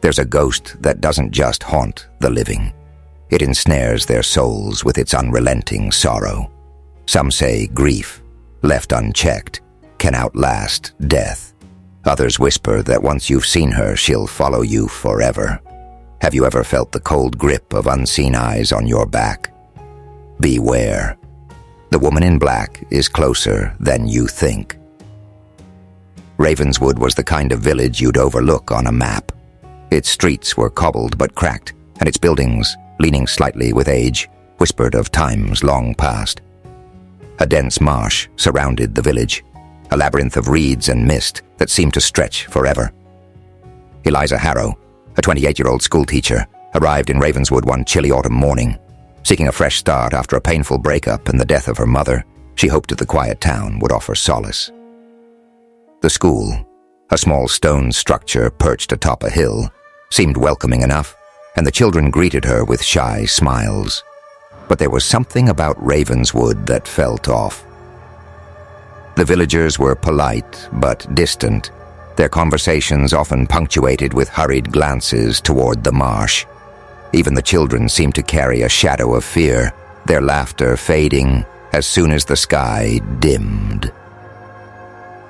There's a ghost that doesn't just haunt the living. It ensnares their souls with its unrelenting sorrow. Some say grief, left unchecked, can outlast death. Others whisper that once you've seen her, she'll follow you forever. Have you ever felt the cold grip of unseen eyes on your back? Beware. The woman in black is closer than you think. Ravenswood was the kind of village you'd overlook on a map. Its streets were cobbled but cracked, and its buildings, leaning slightly with age, whispered of times long past. A dense marsh surrounded the village, a labyrinth of reeds and mist that seemed to stretch forever. Eliza Harrow, a 28-year-old schoolteacher, arrived in Ravenswood one chilly autumn morning. Seeking a fresh start after a painful breakup and the death of her mother, she hoped that the quiet town would offer solace. The school, a small stone structure perched atop a hill, seemed welcoming enough, and the children greeted her with shy smiles. But there was something about Ravenswood that felt off. The villagers were polite but distant, their conversations often punctuated with hurried glances toward the marsh. Even the children seemed to carry a shadow of fear, their laughter fading as soon as the sky dimmed.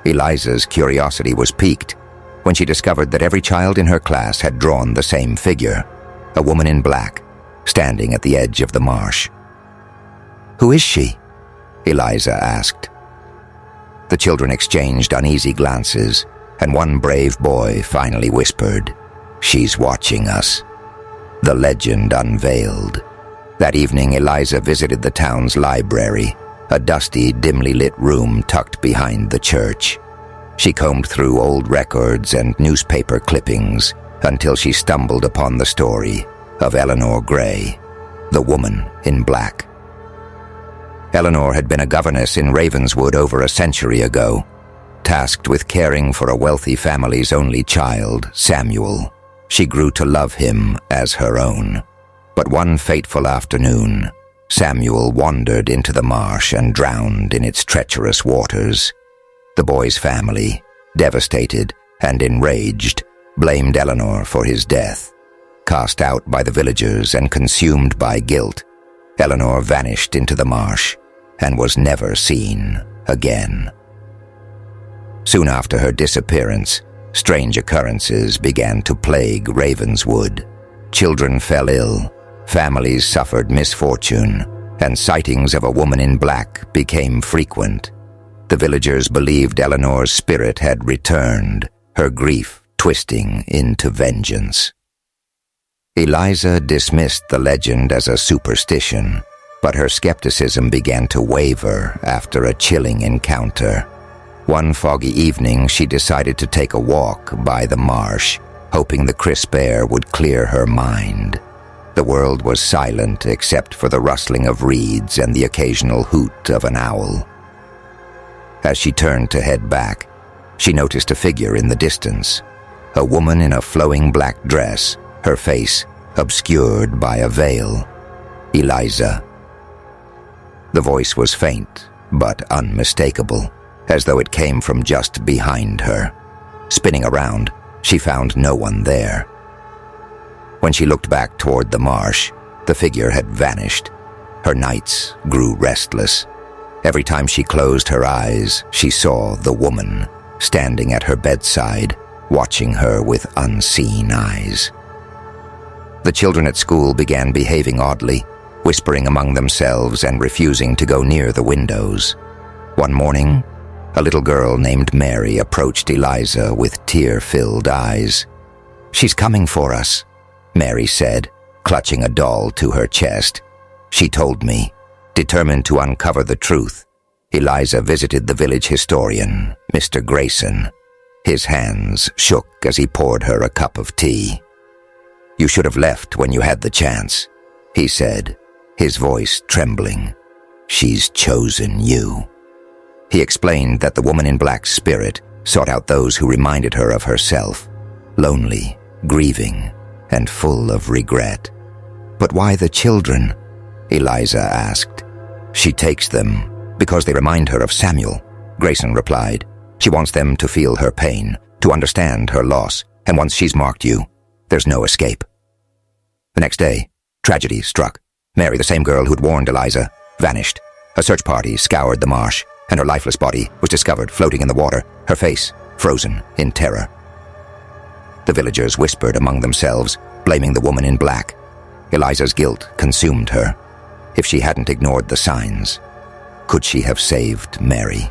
Eliza's curiosity was piqued when she discovered that every child in her class had drawn the same figure, a woman in black, standing at the edge of the marsh. "Who is she?" Eliza asked. The children exchanged uneasy glances, and one brave boy finally whispered, "She's watching us." The legend unveiled. That evening, Eliza visited the town's library, a dusty, dimly lit room tucked behind the church. She combed through old records and newspaper clippings until she stumbled upon the story of Eleanor Gray, the woman in black. Eleanor had been a governess in Ravenswood over a century ago, tasked with caring for a wealthy family's only child, Samuel. She grew to love him as her own. But one fateful afternoon, Samuel wandered into the marsh and drowned in its treacherous waters. The boy's family, devastated and enraged, blamed Eleanor for his death. Cast out by the villagers and consumed by guilt, Eleanor vanished into the marsh and was never seen again. Soon after her disappearance, strange occurrences began to plague Ravenswood. Children fell ill, families suffered misfortune, and sightings of a woman in black became frequent. The villagers believed Eleanor's spirit had returned, her grief twisting into vengeance. Eliza dismissed the legend as a superstition, but her skepticism began to waver after a chilling encounter. One foggy evening, she decided to take a walk by the marsh, hoping the crisp air would clear her mind. The world was silent except for the rustling of reeds and the occasional hoot of an owl. As she turned to head back, she noticed a figure in the distance, a woman in a flowing black dress, her face obscured by a veil. "Eliza." The voice was faint but unmistakable, as though it came from just behind her. Spinning around, she found no one there. When she looked back toward the marsh, the figure had vanished. Her nights grew restless. Every time she closed her eyes, she saw the woman standing at her bedside, watching her with unseen eyes. The children at school began behaving oddly, whispering among themselves and refusing to go near the windows. One morning, a little girl named Mary approached Eliza with tear-filled eyes. "She's coming for us," Mary said, clutching a doll to her chest. She told me, determined to uncover the truth. Eliza visited the village historian, Mr. Grayson. His hands shook as he poured her a cup of tea. "You should have left when you had the chance," he said, his voice trembling. "She's chosen you." He explained that the woman in black's spirit sought out those who reminded her of herself, lonely, grieving, and full of regret. "But why the children?" Eliza asked. "She takes them because they remind her of Samuel," Grayson replied. "She wants them to feel her pain, to understand her loss, and once she's marked you, There's no escape. The next day, tragedy struck. Mary, the same girl who'd warned Eliza, vanished. A search party scoured the marsh, and her lifeless body was discovered floating in the water, her face frozen in terror. The villagers whispered among themselves, blaming the woman in black. Eliza's guilt consumed her. If she hadn't ignored the signs, could she have saved Mary?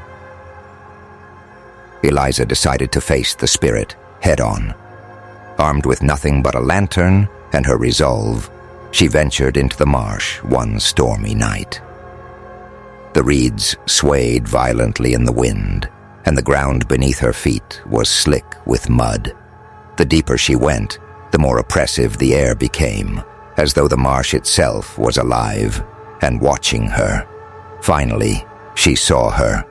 Eliza decided to face the spirit head-on. Armed with nothing but a lantern and her resolve, she ventured into the marsh one stormy night. The reeds swayed violently in the wind, and the ground beneath her feet was slick with mud. The deeper she went, the more oppressive the air became, as though the marsh itself was alive and watching her. Finally, she saw her.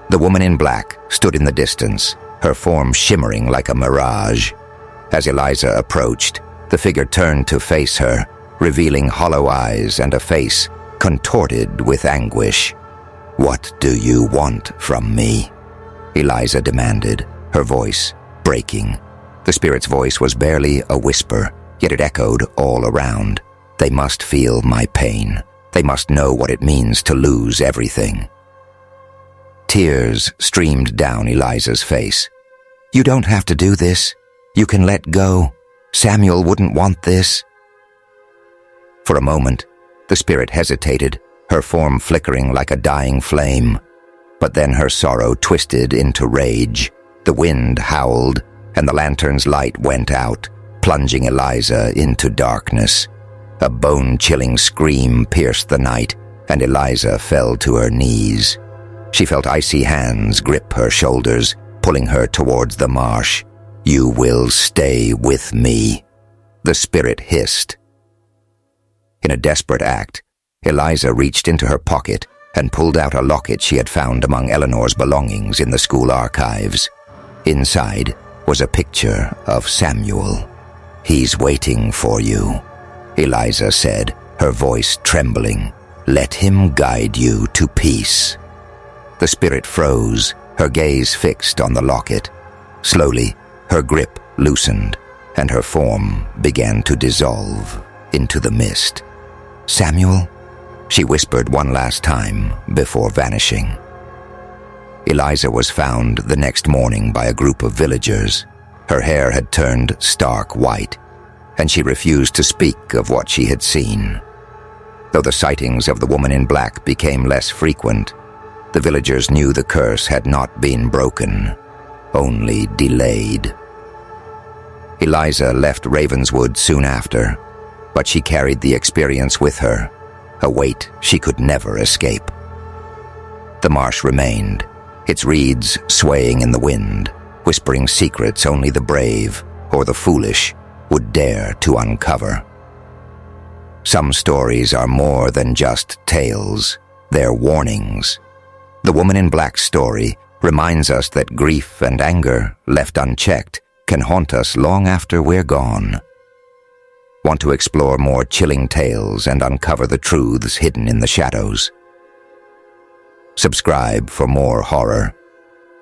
The woman in black stood in the distance, her form shimmering like a mirage. As Eliza approached, the figure turned to face her, revealing hollow eyes and a face contorted with anguish. "What do you want from me?" Eliza demanded, her voice breaking. The spirit's voice was barely a whisper, yet it echoed all around. They must feel my pain. They must know what it means to lose everything. Tears streamed down Eliza's face. "You don't have to do this. You can let go. Samuel wouldn't want this." For a moment, the spirit hesitated, her form flickering like a dying flame. But then her sorrow twisted into rage. The wind howled, and the lantern's light went out, plunging Eliza into darkness. A bone-chilling scream pierced the night, and Eliza fell to her knees. She felt icy hands grip her shoulders, pulling her towards the marsh. "You will stay with me," the spirit hissed. In a desperate act, Eliza reached into her pocket and pulled out a locket she had found among Eleanor's belongings in the school archives. Inside was a picture of Samuel. "He's waiting for you," Eliza said, her voice trembling. "Let him guide you to peace." The spirit froze, her gaze fixed on the locket. Slowly, her grip loosened, and her form began to dissolve into the mist. "Samuel?" she whispered one last time before vanishing. Eliza was found the next morning by a group of villagers. Her hair had turned stark white, and she refused to speak of what she had seen. Though the sightings of the woman in black became less frequent, the villagers knew the curse had not been broken, only delayed. Eliza left Ravenswood soon after, but she carried the experience with her, a weight she could never escape. The marsh remained, its reeds swaying in the wind, whispering secrets only the brave or the foolish would dare to uncover. Some stories are more than just tales, they're warnings. The woman in black story reminds us that grief and anger, left unchecked, can haunt us long after we're gone. Want to explore more chilling tales and uncover the truths hidden in the shadows? Subscribe for more horror.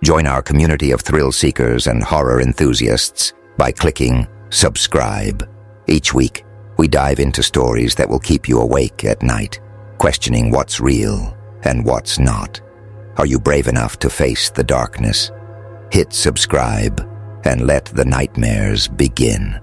Join our community of thrill seekers and horror enthusiasts by clicking subscribe. Each week, we dive into stories that will keep you awake at night, questioning what's real and what's not. Are you brave enough to face the darkness? Hit subscribe and let the nightmares begin.